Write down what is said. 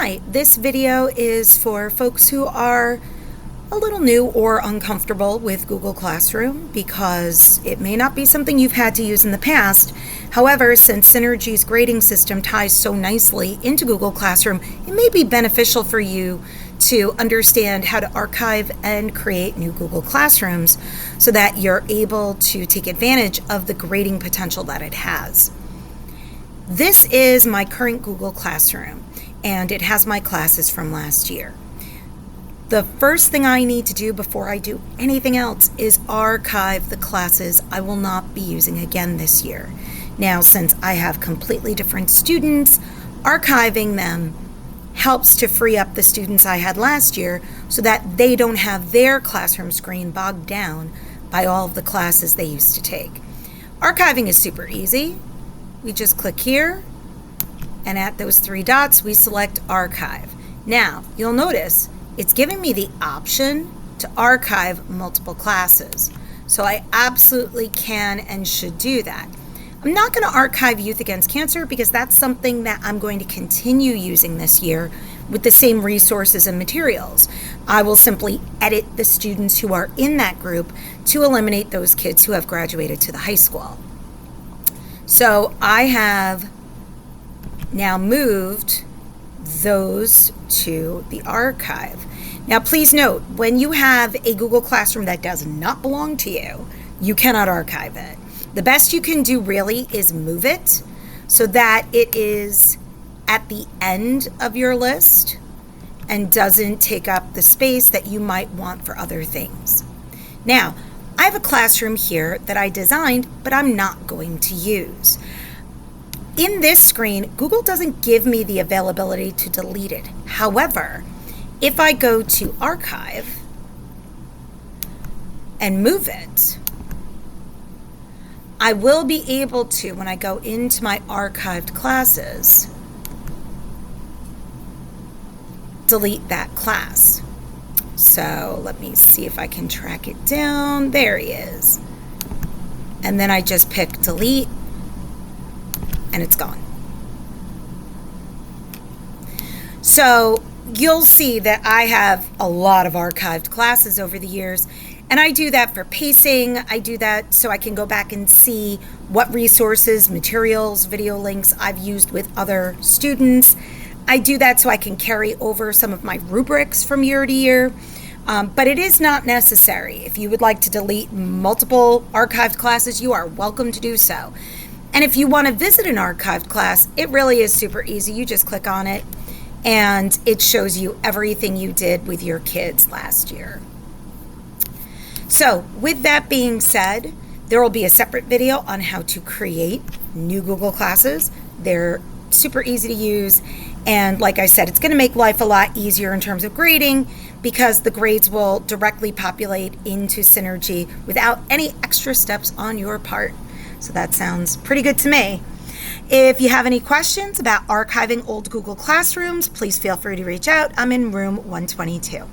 Hi, this video is for folks who are a little new or uncomfortable with Google Classroom because it may not be something you've had to use in the past. However, since Synergy's grading system ties so nicely into Google Classroom, it may be beneficial for you to understand how to archive and create new Google Classrooms so that you're able to take advantage of the grading potential that it has. This is my current Google Classroom, and it has my classes from last year. The first thing I need to do before I do anything else is archive the classes I will not be using again this year. Now, since I have completely different students, archiving them helps to free up the students I had last year so that they don't have their classroom screen bogged down by all of the classes they used to take. Archiving is super easy. We just click here, and at those three dots, we select Archive. Now, you'll notice it's giving me the option to archive multiple classes. So I absolutely can and should do that. I'm not going to archive Youth Against Cancer because that's something that I'm going to continue using this year with the same resources and materials. I will simply edit the students who are in that group to eliminate those kids who have graduated to the high school. So I have now moved those to the archive. Now please note, when you have a Google Classroom that does not belong to you, you cannot archive it. The best you can do really is move it so that it is at the end of your list and doesn't take up the space that you might want for other things. Now, I have a classroom here that I designed, but I'm not going to use. In this screen, Google doesn't give me the availability to delete it. However, if I go to Archive and move it, I will be able to, when I go into my archived classes, delete that class. So let me see if I can track it down. There he is. And then I just pick delete, and it's gone. So you'll see that I have a lot of archived classes over the years, and I do that for pacing. I do that so I can go back and see what resources, materials, video links I've used with other students. I do that so I can carry over some of my rubrics from year to year, but it is not necessary. If you would like to delete multiple archived classes, you are welcome to do so. And if you want to visit an archived class, it really is super easy. You just click on it, and it shows you everything you did with your kids last year. So with that being said, there will be a separate video on how to create new Google classes. They're super easy to use, and like I said, it's going to make life a lot easier in terms of grading because the grades will directly populate into Synergy without any extra steps on your part. So that sounds pretty good to me. If you have any questions about archiving old Google Classrooms, please feel free to reach out. I'm in room 122.